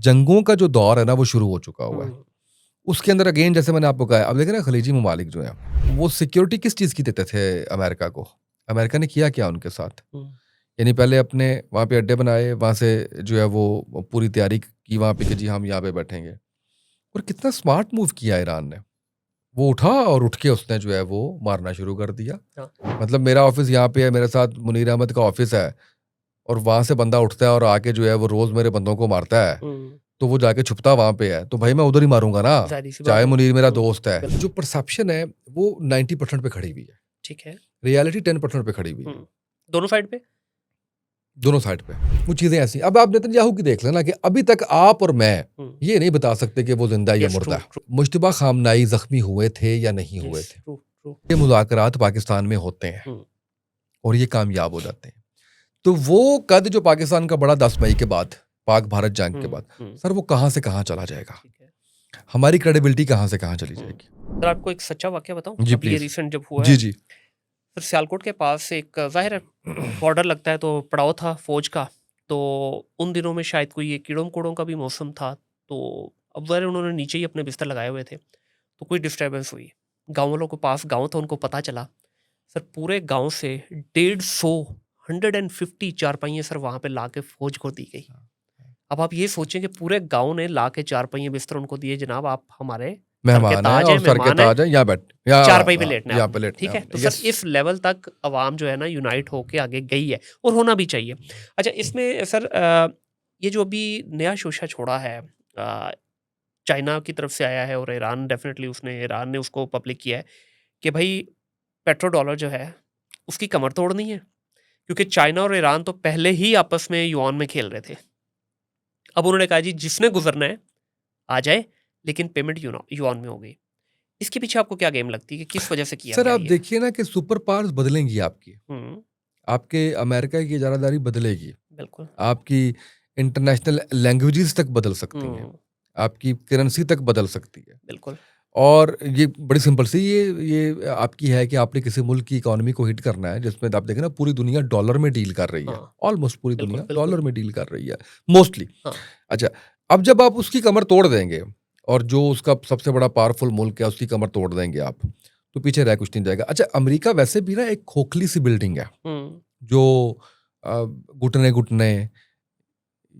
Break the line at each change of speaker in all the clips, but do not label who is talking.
जंगों का जो दौर है ना वो शुरू हो चुका हुआ है। उसके अंदर अगेन जैसे मैंने आपको कहा, अब देखें ना खलीजी ममालिक जो हैं वो सिक्योरिटी किस चीज़ की देते थे अमेरिका को? अमेरिका ने किया क्या उनके साथ? यानी पहले अपने वहाँ पे अड्डे बनाए, वहाँ से जो है वो पूरी तैयारी की वहाँ पे कि जी हम यहाँ पे बैठेंगे। और कितना स्मार्ट मूव किया ईरान ने। वो उठा और उठ के उसने जो है वो मारना शुरू कर दिया। मतलब मेरा ऑफिस यहाँ पे है, मेरे साथ मुनीर अहमद का ऑफिस है, और वहाँ से बंदा उठता है और आके जो है वो रोज मेरे बंदों को मारता है, तो वो जाके छुपता वहाँ पे है, तो भाई मैं उधर ही मारूंगा ना, चाहे मुनीर मेरा दोस्त है। जो परसेप्शन है वो 90% पे खड़ी हुई है,
ठीक है,
रियलिटी 10% पे खड़ी हुई है।
दोनों साइड पे,
दोनों साइड पे वो चीजें ऐसी। अब आप नेतन्याहू की देख लेना कि अभी तक आप और मैं ये नहीं बता सकते कि वो जिंदा या मुर्दा है। मुश्तबा खामनाई जख्मी हुए थे या नहीं हुए थे, ये मुज़ाकरात पाकिस्तान में होते हैं और ये कामयाब हो जाते हैं। तो वो कद जो पाकिस्तान का बड़ा 10 मई के बाद, पाक भारत जंग के बाद, सर वो कहाँ से कहाँ चला जाएगा, हमारी क्रेडिबिलिटी कहाँ से कहाँ चली जाएगी।
सर आपको एक सच्चा वाकया बताऊं,
जी
अभी ये
प्लीज।
रिसेंट जब हुआ
जी
है,
जी।
फिर सियालकोट के पास एक जाहिर है बॉर्डर लगता है, तो पड़ाव था फौज का। तो उन दिनों में शायद कोई ये कीड़ों कोड़ों का भी मौसम था, तो अब जाहिर उन्होंने नीचे ही अपने बिस्तर लगाए हुए थे, तो कोई डिस्टर्बेंस हुई। गाँव वालों के पास गाँव था, उनको पता चला। सर पूरे गाँव से 150 चारपाइयाँ सर वहाँ पे ला के फौज को दी गई। अब आप ये सोचें कि पूरे गाँव ने ला के चारपाइयाँ बिस्तर उनको दिए, जनाब आप हमारे सर के
मेहमान है
ताज
और
हैं,
सर के
मेहमान हैं,
ताज है, यहाँ बैठ, यहाँ
चारपाई पे लेटना है
यहाँ पे
आपने,
लेटना
ठीक है।
है।
तो
यस।
सर इस लेवल तक अवाम जो है ना यूनाइट होके आगे गई है, और होना भी चाहिए। अच्छा, इसमें सर ये जो अभी नया शोशा छोड़ा है, चाइना की तरफ से आया है, और ईरान डेफिनेटली ईरान ने उसको पब्लिक किया है कि भाई पेट्रो डॉलर जो है उसकी कमर तोड़नी है, क्योंकि चाइना और ईरान तो पहले ही आपस में युआन में खेल रहे थे। अब उन्होंने कहा जी जिसने गुजरना है आ जाए, लेकिन पेमेंट युआन में हो गई। इसके पीछे आपको क्या गेम लगती है कि किस वजह से किया
सर
गया
आप
ये?
देखिए ना कि सुपर पावर्स बदलेंगी आपकी, आपके अमेरिका की इजारादारी बदलेगी,
बिल्कुल
आपकी इंटरनेशनल लैंग्वेजेस तक बदल सकती हैं, आपकी करेंसी तक बदल सकती है।
बिल्कुल।
और ये बड़ी सिंपल सी ये आपकी है कि आपने किसी मुल्क की इकोनॉमी को हिट करना है, जिसमें आप देखें ना पूरी दुनिया डॉलर में डील कर रही है,
हाँ,
ऑलमोस्ट पूरी
बिल्कुल,
दुनिया
बिल्कुल।
डॉलर में डील कर रही है मोस्टली।
हाँ,
अच्छा, अब जब आप उसकी कमर तोड़ देंगे और जो उसका सबसे बड़ा पावरफुल मुल्क है उसकी कमर तोड़ देंगे आप, तो पीछे रह कुछ नहीं जाएगा। अच्छा, अमेरिका वैसे भी ना एक खोखली सी बिल्डिंग है जो घुटने घुटने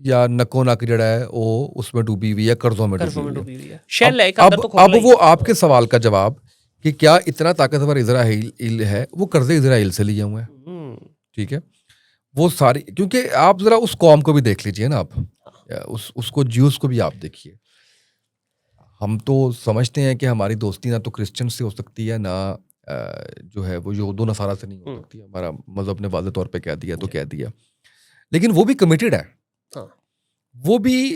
या नक्को नक जड़ा है वो उसमें डूबी हुई है, कर्जों में डूबी हुई है।
शेल है, एक
अब
अंदर तो खोखला ही
वो
है।
आपके सवाल का जवाब कि क्या इतना ताकतवर इजराइल है, वो कर्जे इजराइल से लिए हुए हैं, ठीक है। वो सारी, क्योंकि आप जरा उस कौम को भी देख लीजिए ना, आप उसको ज्यूस को भी आप देखिए। हम तो समझते हैं कि हमारी दोस्ती ना तो क्रिश्चियन से हो सकती है, ना जो है वो यहूदो नसारा से नहीं हो सकती। हमारा मजहब ने वाज़ेह तौर पे कह दिया तो कह दिया, लेकिन वो भी कमिटेड है। वो भी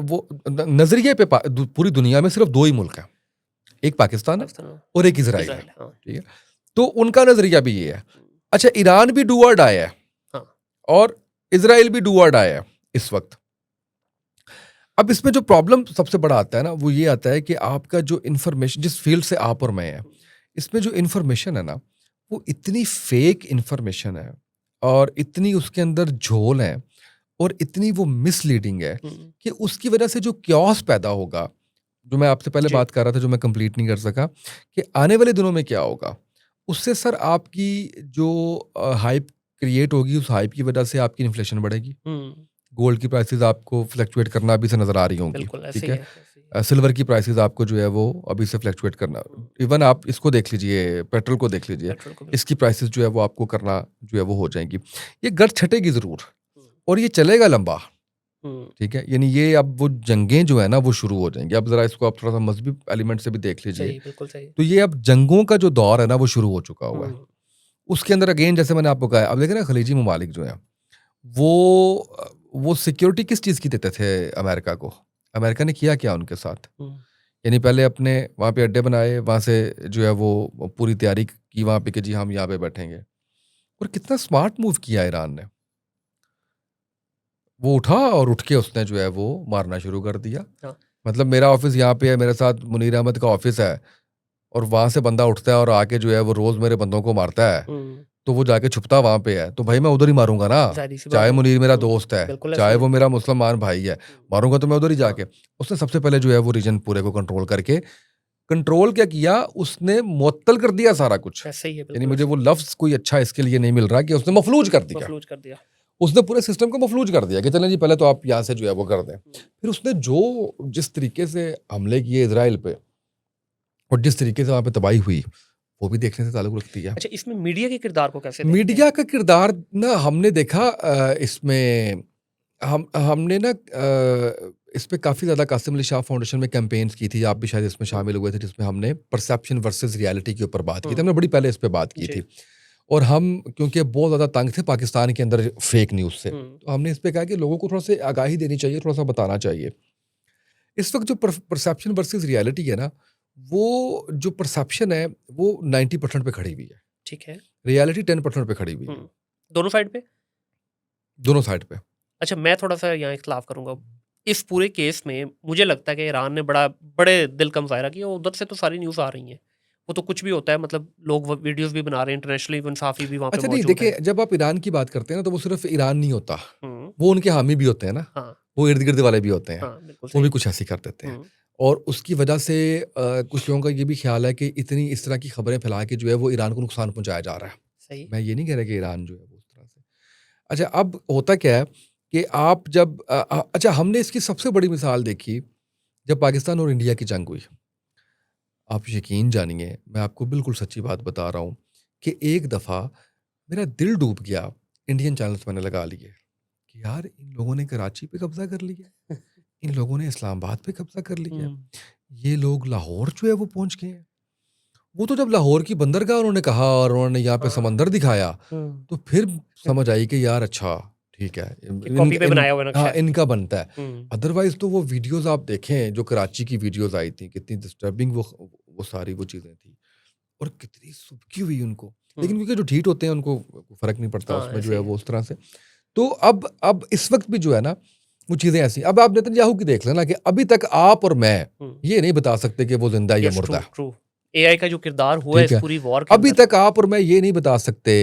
वो नजरिए पे पूरी दुनिया में सिर्फ दो ही मुल्क हैं, एक पाकिस्तान है और एक इजराइल है, ठीक है। तो उनका नजरिया भी ये है। अच्छा, ईरान भी डू और डाई है और इजराइल भी डू और डाई है इस वक्त। अब इसमें जो प्रॉब्लम सबसे बड़ा आता है ना, वो ये आता है कि आपका जो इन्फॉर्मेशन, जिस फील्ड से आप और मैं हैं, इसमें जो इन्फॉर्मेशन है ना, वो इतनी फेक इन्फॉर्मेशन है और इतनी उसके अंदर झोल है और इतनी वो मिसलीडिंग है कि उसकी वजह से जो क्योस पैदा होगा, जो मैं आपसे पहले बात कर रहा था, जो मैं कंप्लीट नहीं कर सका, कि आने वाले दिनों में क्या होगा, उससे सर आपकी जो हाइप क्रिएट होगी, उस हाइप की वजह से आपकी इन्फ्लेशन बढ़ेगी। गोल्ड की प्राइसेस आपको फ्लक्चुएट करना अभी से नजर आ रही होंगी, ठीक है। सिल्वर की प्राइसेस आपको जो है वो अभी से फ्लक्चुएट करना, इवन आप इसको देख लीजिए, पेट्रोल को देख लीजिए, इसकी प्राइसेस जो है वो आपको करना जो है वो हो जाएंगी। ये गर्द छटेगी जरूर और ये चलेगा लंबा, ठीक है। यानी ये अब वो जंगें जो है ना वो शुरू हो जाएंगी। अब जरा इसको आप थोड़ा सा मजहबी एलिमेंट से भी देख लीजिए, तो ये अब जंगों का जो दौर है ना वो शुरू हो चुका हुआ है। उसके अंदर अगेन जैसे मैंने आपको कहा, अब देखें ना खलीजी ममालिक जो है वो सिक्योरिटी किस चीज़ की देते थे अमेरिका को? अमेरिका ने किया क्या उनके साथ? यानी पहले अपने वहाँ पे अड्डे बनाए, वहाँ से जो है वो पूरी तैयारी की वहाँ पे कि जी हम यहाँ पे बैठेंगे। और कितना स्मार्ट मूव किया ईरान ने। वो उठा और उठ के उसने जो है वो मारना शुरू कर दिया। मतलब मेरा ऑफिस यहाँ पे है, मेरे साथ मुनीर अहमद का ऑफिस है, और वहाँ से बंदा उठता है और आके जो है वो रोज मेरे बंदों को मारता है, तो वो जाके छुपता वहां पे है, तो भाई मैं उधर ही मारूंगा ना।
ज़ाहिर सी बात
चाहे
है।
मुनीर मेरा दोस्त
बिल्कुल
है,
ऐसा
चाहे
ही
वो
है।
मेरा मुसलमान भाई है, मारूंगा तो मैं उधर ही
हाँ।
जाके। उसने सबसे पहले जो है वो रीजन पूरे को कंट्रोल करके, कंट्रोल क्या किया उसने, मुअत्तल कर दिया सारा कुछ।
ऐसा ही है,
यानी
बिल्कुल
मुझे
ऐसा
वो
ही
लफ्ज कोई अच्छा इसके लिए नहीं मिल रहा कि उसने मफलूज कर दिया।
मफलूज कर दिया।
उसने पूरे सिस्टम को मफलूज कर दिया कि चलें जी, पहले तो आप यहाँ से जो है वो कर दें।
हुँ।
फिर उसने जो जिस तरीके से हमले किए इजराइल पे, और जिस तरीके से वहाँ पे तबाही हुई, वो भी देखने से ताल्लुक रखती है।
अच्छा, इसमें मीडिया के किरदार को कैसे देखते हैं?
मीडिया का किरदार ना हमने देखा इसमें, हमने ना इस पे काफ़ी ज़्यादा कासिम अली शाह फाउंडेशन में कैंपेन्स की थी, आप भी शायद इसमें शामिल हुए थे, जिसमें हमने परसेप्शन वर्सेस रियलिटी के ऊपर बात की थी। हमने बड़ी पहले इस पे बात की
जी।
थी, और हम क्योंकि बहुत ज़्यादा तंग थे पाकिस्तान के अंदर फेक न्यूज़ से,
हुँ।
तो हमने इस पे कहा कि लोगों को थोड़ा सा आगाही देनी चाहिए, थोड़ा सा बताना चाहिए। इस वक्त जो परसेप्शन वर्सेस रियलिटी है ना, वो जो परसेप्शन है वो 90% पे खड़ी हुई है,
ठीक है।
रियलिटी 10% पे खड़ी हुई है,
हुँ। दोनों साइड पे?
दोनों साइड पे।
अच्छा, मैं थोड़ा-सा यहाँ इख्तिलाफ़ करूँगा। इस पूरे केस में मुझे लगता है कि ईरान ने बड़े दिल का मुज़ाहिरा किया, उधर से तो सारी न्यूज़ आ रही हैं। वो तो कुछ भी होता है, मतलब लोग व वीडियोज़ भी बना रहे हैं, इंटरनेशनली इवन सहाफ़ी भी वहाँ पे
अच्छा नहीं,
मौजूद
देखिए
हैं।
जब आप ईरान की बात करते हैं ना, तो वो सिर्फ ईरान नहीं होता,
हुँ।
वो उनके हामी भी होते हैं ना,
हाँ,
वो इर्द-गिर्द वाले भी होते हैं,
हाँ, बिल्कुल
वो भी
सही।
कुछ ऐसे ही कर देते हैं।
हुँ।
और उसकी वजह से कुछ लोगों का ये भी ख्याल है कि इतनी इस तरह की खबरें फैला के जो है वो ईरान को नुकसान पहुँचाया जा रहा है।
सही।
मैं ये नहीं कह रहा कि ईरान जो है वो उस तरह से। अच्छा, अब होता क्या है कि आप जब अच्छा, हमने इसकी सबसे बड़ी मिसाल देखी जब पाकिस्तान और इंडिया की जंग हुई। आप यकीन जानिए, मैं आपको बिल्कुल सच्ची बात बता रहा हूँ कि एक दफ़ा मेरा दिल डूब गया, इंडियन चैनल्स मैंने लगा लिए कि यार इन लोगों ने कराची पे कब्ज़ा कर लिया है, इन लोगों ने इस्लामाबाद पे कब्ज़ा कर लिया है,
हुँ।
ये लोग लाहौर जो है वो पहुँच गए हैं। वो तो जब लाहौर की बंदरगाह उन्होंने कहा और उन्होंने यहाँ पे
हाँ।
समंदर दिखाया,
हुँ।
तो फिर समझ आई कि यार अच्छा, ठीक है,
कि कॉपी पे बनाया हुआ नक्शा
हाँ,
है।
इनका बनता है।
हुँ।
अदरवाइज़ तो वो वीडियोज़ आप देखें जो कराची की वीडियोज़ आई थी, कितनी डिस्टर्बिंग वो सारी वो चीज़ें थी, और कितनी सुबकी हुई उनको।
हुँ।
लेकिन क्योंकि जो ढीठ होते हैं उनको फ़र्क नहीं पड़ता,
हाँ,
उसमें जो
ऐसे
है
ही है।
वो उस तरह से। तो अब इस वक़्त भी जो है ना, वो चीज़ें ऐसी, अब आप नेतन्याहू की देख लेना कि अभी तक आप और मैं
हुँ।
ये नहीं बता सकते कि वो ज़िंदा है या
येस,
मुर्दा
ट्रू,
है।
ट्रू। एआई का जो किरदार हुआ है
ठीक
इस
है?
पूरी वॉर के
अभी
अंदर।
तक आप और मैं ये नहीं बता सकते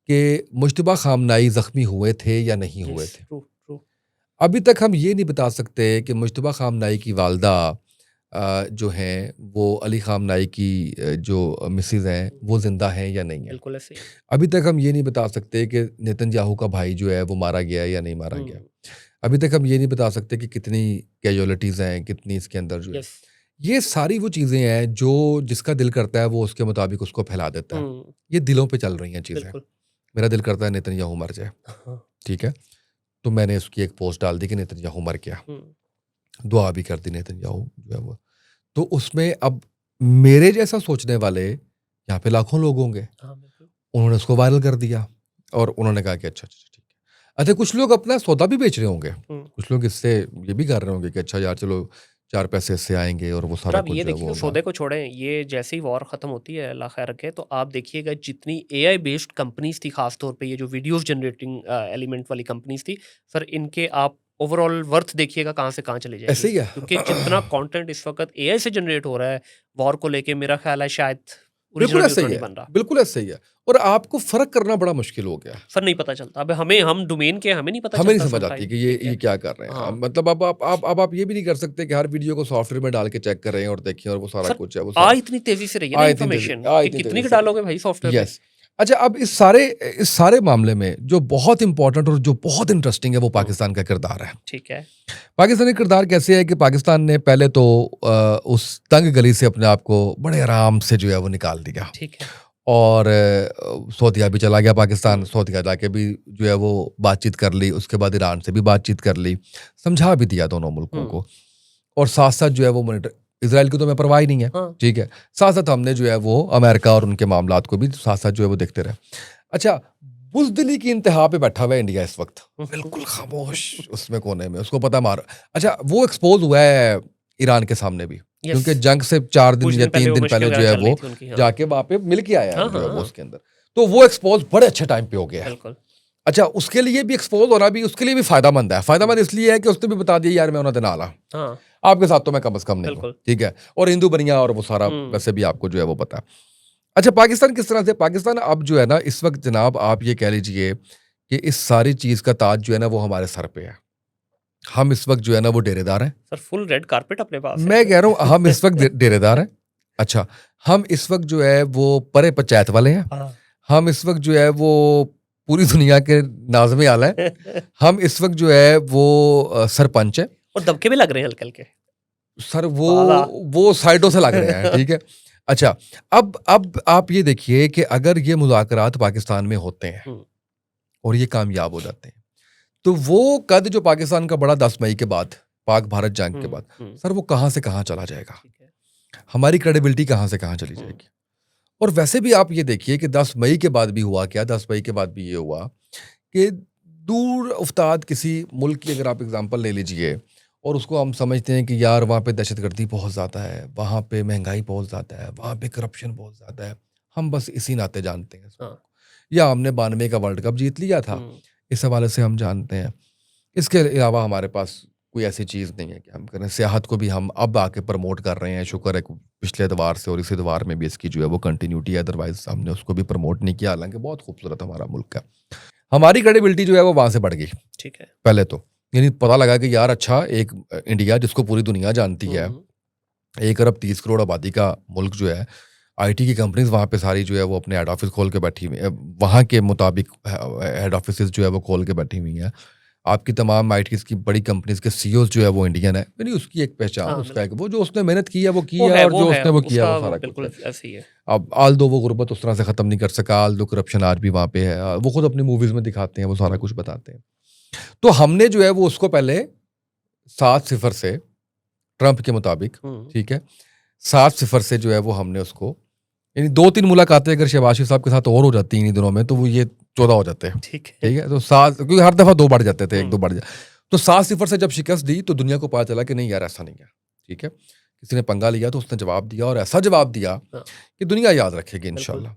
कि मुज्तबा खामनाई ज़ख्मी हुए थे या नहीं हुए
येस,
थे।
True, true.
अभी तक हम ये नहीं बता सकते कि मुज्तबा खामनाई की वालदा जो हैं वो अली खामनाई की जो मिसेज़ हैं वो ज़िंदा हैं या नहीं हैं।
बिल्कुल ऐसे ही है।
अभी तक हम ये नहीं बता सकते कि नेतन्याहू का भाई जो है वो मारा गया है या नहीं मारा गया।
हुँ।
अभी तक हम ये नहीं बता सकते कि कितनी कैजुअलिटीज़ हैं, कितनी इसके अंदर जो है।
येस।
ये सारी वो चीज़ें हैं जो जिसका दिल करता है वो उसके मुताबिक उसको फैला देता है।
हुँ।
ये दिलों पे चल रही हैं चीज़ें।
बिल्कुल।
मेरा दिल करता है नेतन्याहू मर जाए,
हाँ।
ठीक है? तो मैंने उसकी एक पोस्ट डाल दी कि नेतन्याहू मर गया।
हुँ।
दुआ भी कर दी नेतन्याहू जो है वो। तो उसमें अब मेरे जैसा सोचने वाले यहाँ पे लाखों लोग होंगे।
हाँ, बिल्कुल।
उन्होंने उसको वायरल कर दिया और उन्होंने कहा कि अच्छा, अच्छा, ठीक है। अच्छा, कुछ लोग अपना सौदा भी बेच रहे होंगे।
हुँ।
कुछ लोग इससे ये भी कर रहे होंगे कि अच्छा यार चलो 4 पैसे इससे आएँगे और वो
और
सारा
आप
कुछ
ये
जो है
देखिए
वो
कि
होगा।
सौदे को छोड़ें, ये जैसे ही वॉर ख़त्म होती है, अल्लाह खैर रखे, तो आप देखिएगा जितनी एआई बेस्ड कंपनीज़ थी, ख़ास तौर पे ये जो वीडियोज़ जनरेटिंग एलिमेंट वाली कंपनीज़ थी, सर इनके आप ओवरऑल वर्थ देखिएगा कहाँ से कहाँ चले
ऐसे
जाएँगी।
ही है।
क्योंकि जितना कंटेंट इस वक़्त एआई से जनरेट हो रहा है, वॉर को लेके मेरा ख़्याल है शायद
बिल्कुल
ओरिजिनल भी
ऐसा
उतना
ही
नहीं
है।
बन रहा।
बिल्कुल ऐसा ही है। और आपको फ़र्क करना बड़ा मुश्किल हो गया है।
सर नहीं पता चलता। अब हम डोमेन के हैं, हमें नहीं पता
हमें नहीं
चलता
समझ आती
समटाइम,
कि
ठीक
ये
है?
क्या कर रहे हैं।
हाँ।
मतलब अब आप ये भी नहीं कर सकते कि हर वीडियो को सॉफ्टवेयर में डाल के चेक कर रहे हैं और देखें और वो सारा
सर
कुछ है, वो
आ
सारा
इतनी तेज़ी से रही है ना इन्फॉर्मेशन कि
इतनी
कितनी
तेज़ी
ही
से रही
डालोगे भाई
है।
सॉफ्टवेयर पे।
यस। अच्छा, अब इस सारे मामले में जो बहुत इम्पोर्टेंट और जो बहुत इंटरेस्टिंग है वो
हुँ।
पाकिस्तान का किरदार है।
ठीक है।
पाकिस्तानी किरदार कैसे है कि पाकिस्तान ने पहले तो उस तंग गली से अपने आप को बड़े आराम से जो है वो निकाल दिया।
ठीक है।
और सऊदीया भी चला गया पाकिस्तान,
हुँ।
सऊदीया जाके भी जो है वो बातचीत कर ली, उसके बाद ईरान से भी बातचीत कर ली, समझा भी दिया दोनों मुल्कों
हुँ।
को। और साथ-साथ जो है वो मॉनिटर इज़राइल की तो हमें परवाह ही नहीं है,
हाँ।
ठीक है। साथ-साथ हमने जो है वो अमेरिका और उनके मामलात को भी साथ-साथ जो है वो देखते रहे। अच्छा, बुज़दिली की इंतहा पे बैठा हुआ है इंडिया इस वक़्त, बिल्कुल खामोश उसमें कोने में, उसको पता मार अच्छा, वो एक्सपोज़ हुआ है ईरान के सामने भी,
यस।
क्योंकि जंग से 4 दिन
कुछ
या
दिन पहले
3
वो
दिन
मुश्किल
पहले जो
वगैरह
है
चल रही
वो
थी उनकी, हाँ।
जाके वहाँ पे मिल के आया
हाँ,
है जो है वो
हाँ।
उसके अंदर। तो वो एक्सपोज़ बड़े अच्छे टाइम पे हो गया है।
बिल्कुल।
अच्छा, उसके लिए भी एक्सपोज़ होना भी उसके लिए भी फ़ायदेमंद है। फ़ायदेमंद इसलिए है कि उसने भी बता दिया यार मैं उन्होंने दिन आला,
हाँ,
आपके साथ तो मैं कम से कम नहीं हूँ,
बिल्कुल।
ठीक है? और हिंदू बनिया और वो सारा
हुँ।
वैसे भी आपको जो है वो पता है। अच्छा, पाकिस्तान किस तरह से, पाकिस्तान अब जो है ना इस वक्त जनाब, आप ये कह लीजिए कि इस सारी चीज़ का ताज जो है ना वो हमारे सर पे है। हम इस वक्त जो है ना वो डेरेदार हैं।
सर फुल रेड कारपेट अपने पास
मैं
है।
कह रहा हूँ हम इस वक्त डेरेदार हैं। अच्छा, हम इस वक्त जो है वो परे पंचायत वाले हैं।
हाँ।
हम इस वक्त जो है वो पूरी दुनिया के नाज़िम आला हैं। हम इस वक्त जो है वो सरपंच हैं।
और दबके भी लग रहे हैं हल्के-हल्के।
सर
वाह!
वो साइडों से लग रहे हैं, ठीक है? अच्छा, अब आप ये देखिए कि अगर ये मुज़ाकरात पाकिस्तान में होते हैं
हुँ,
और ये कामयाब हो जाते हैं, तो वो कद जो पाकिस्तान का बढ़ा 10 मई के बाद, पाक भारत जंग के बाद,
हुँ,
सर वो कहाँ से कहाँ चला जाएगा?
ठीक है।
हमारी क्रेडिबिलिटी कहाँ से कहाँ चली
हुँ,
जाएगी? और वैसे भी आप ये देखिए कि 10 मई के बाद भी हुआ क्या? 10 मई के बाद भी ये हुआ कि दूर उफ्ताद किसी मुल्क की अगर आप एग्ज़ाम्पल ले लीजिए और उसको हम समझते हैं कि यार वहाँ पे दहशतगर्दी बहुत ज़्यादा है, वहाँ पे महँगाई बहुत ज़्यादा है, वहाँ पे करप्शन बहुत ज़्यादा है। हम बस इसी नाते जानते हैं इसको।
हाँ।
या हमने 92 का वर्ल्ड कप जीत लिया था,
हुँ,
इस हवाले से हम जानते हैं। इसके अलावा हमारे पास कोई ऐसी चीज़ नहीं है कि हम करें। सियाहत को भी हम अब आके प्रमोट कर रहे हैं, शुक्र है पिछले एतवार से और इस एतवार में भी इसकी जो है वो कंटिन्यूटी है, अदरवाइज़ हमने उसको भी प्रमोट नहीं किया, हालाँकि बहुत खूबसूरत हमारा मुल्क है। हमारी क्रेडिबिलिटी जो है वो वहाँ से बढ़ गई
ठीक है।
पहले तो। यानी पता लगा कि यार अच्छा एक इंडिया जिसको पूरी दुनिया जानती है,
हुँ,
1 अरब 30 करोड़ आबादी का मुल्क जो है, आईटी की कंपनीज़ वहाँ पे सारी जो है वो अपने हेड ऑफ़िस खोल के बैठी हुई हैं। वहाँ के मुताबिक हेड ऑफ़िसेज़ जो है वो खोल के बैठी हुई हैं। आपकी तमाम आईटीज़ की बड़ी कंपनीज़ के सीईओज़ जो है वो इंडियन है। यानी उसकी एक पहचान,
हाँ,
उसका एक
बिल्कुल।
वो जो उसने मेहनत की है वो की है और जो उसने वो किया है
उसका
वो
वो
सारा कुछ
बिल्कुल
है।
ऐसे ही है।
अब आल्दो वो गुर्बत उस तरह से ख़त्म नहीं कर सका, आल्दो करप्शन आज भी वहाँ पे है। वो खुद अपनी मूवीज़ में दिखाते हैं, वो सारा
हुँ,
कुछ बताते हैं। तो हमने जो है वो उसको पहले 7-0 से ट्रंप के मुताबिक,
हुँ,
ठीक है? 7-0 से जो है वो हमने उसको, यानी 2-3 मुलाकातें अगर शहबाज शरीफ साहब के साथ और हो जाती इन्हीं दिनों में, तो वो ये 14 हो जाते हैं,
ठीक है।
ठीक है? तो 7, क्योंकि हर दफ़ा 2 बढ़ जाते थे, 1-2
हुँ,
बढ़ जा तो 7-0 से जब शिकस्त दी, तो दुनिया को पता चला कि नहीं यार ऐसा नहीं है, ठीक है? किसी ने पंगा लिया तो उसने जवाब दिया और ऐसा जवाब दिया
हाँ,
कि दुनिया याद रखेगी
बिल्कुल।
इंशाल्लाह।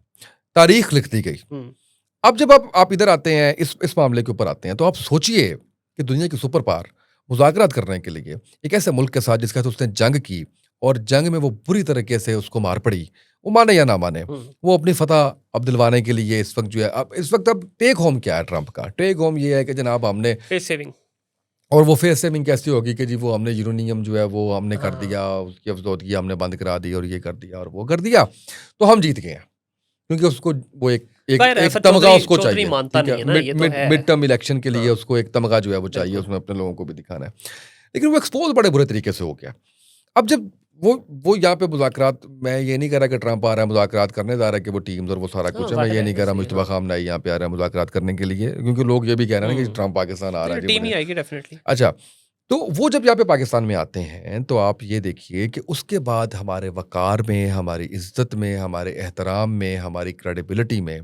तारीख लिख दी गई।
हुँ,
अब जब आप इधर आते हैं, इस मामले के ऊपर आते हैं, तो आप सोचिए कि दुनिया की सुपर पावर मुज़ाकरात करने के लिए एक ऐसे मुल्क के साथ जिसके साथ उसने जंग की और जंग में वो बुरी तरीके से उसको मार पड़ी, वो माने या ना माने,
हुँ,
वो अपनी फतह अब दिलवाने के लिए इस वक्त जो है, अब इस वक्त अब टेक होम क्या है ट्रंप का? टेक होम ये है कि जनाब हमने,
फेस सेविंग।
और वो फेस सेविंग कैसी होगी कि जी वो हमने यूरेनियम जो है वो हमने कर
हाँ,
दिया, उसकी अफसोदगी हमने बंद करा दी और ये कर दिया और वो कर दिया, तो हम जीत गए हैं। क्योंकि उसको वो एक एक
ख़ैर
एक
ऐसा
तमगा
चौधरी
उसको
चौधरी
चाहिए,
मानता
ठीक
नहीं
है?
है ना, ये तो है।
मिड टर्म इलेक्शन के लिए
हाँ,
उसको एक तमगा जो है वो चाहिए,
बिल्कुल।
उसमें अपने लोगों को भी दिखाना है। लेकिन वो एक्सपोज़ बड़े बुरे तरीके से हो गया। अब जब वो यहाँ पे मुज़ाकरात, मैं ये नहीं कह रहा कि ट्रंप आ रहा है मुज़ाकरात करने जा रहा है कि वो टीम्स और वो सारा
हाँ,
कुछ है। मैं
ज़ाहिर
ये
है
नहीं कह रहा
ऐसे ही
मुज्तबा
हाँ।
खामनेई यहाँ पे आ रहा है मुज़ाकरात करने के लिए, क्योंकि लोग ये भी कह रहे हैं ना कि
हुँ,
ट्रंप पाकिस्तान आ रहा
नहीं
है जी
टीम ही
मुझे।
आएगी डेफ़िनेटली।
अच्छा, तो वो जब यहाँ पे पाकिस्तान में आते हैं, तो आप ये देखिए कि उसके बाद हमारे वक़ार में, हमारी इज़्ज़त में, हमारे एहतराम में, हमारी क्रेडिबिलिटी में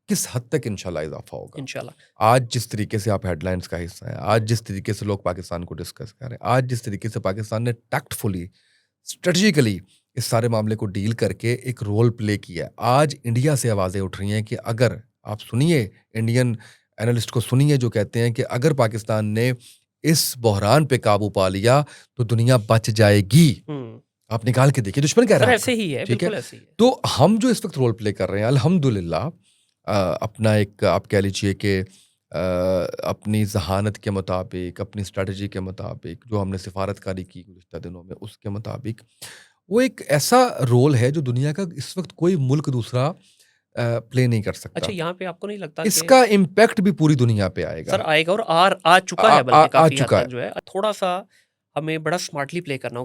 किस हद तक इंशाल्लाह इज़ाफ़ा होगा।
इंशाल्लाह।
आज जिस तरीके से आप हेडलाइंस का हिस्सा हैं, आज
हुँ,
जिस तरीके से लोग पाकिस्तान को डिस्कस कर रहे हैं, आज जिस तरीके से पाकिस्तान ने टैक्टफुली, स्ट्रैटेजिकली इस सारे मामले को डील करके एक रोल प्ले किया है। आज इंडिया से आवाज़ें उठ रही हैं कि अगर आप सुनिए, इंडियन एनालिस्ट को सुनिए जो कहते हैं कि अगर पाकिस्तान ने इस बहरान पे काबू पा लिया, तो दुनिया बच जाएगी।
हुँ।
आप निकाल के देखिए, दुश्मन कह रहा
सर
है
ऐसे
आपका,
ही है,
ठीक है?
बिल्कुल ऐसे ही है।
तो हम जो इस वक़्त रोल प्ले कर रहे हैं अल्हम्दुलिल्लाह, अपना एक आप कह लीजिए कि अपनी ज़हानत के मुताबिक, अपनी स्ट्रैटेजी के मुताबिक, जो हमने सिफ़ारतकारी की गुज़िश्ता दिनों में, उसके मुताबिक, वो एक ऐसा रोल है जो दुनिया का इस वक़्त कोई मुल्क दूसरा प्ले नहीं कर
अच्छा
सकता।
यहाँ पे आपको नहीं लगता कि
इसका इम्पैक्ट भी पूरी दुनिया पे
सर
आएगा।
आएगा और आ चुका है
आ
बल्कि काफ़ी हद
चुका
तक
है।
जो है, थोड़ा-सा हमें बड़ा स्मार्टली प्ले करना होगा।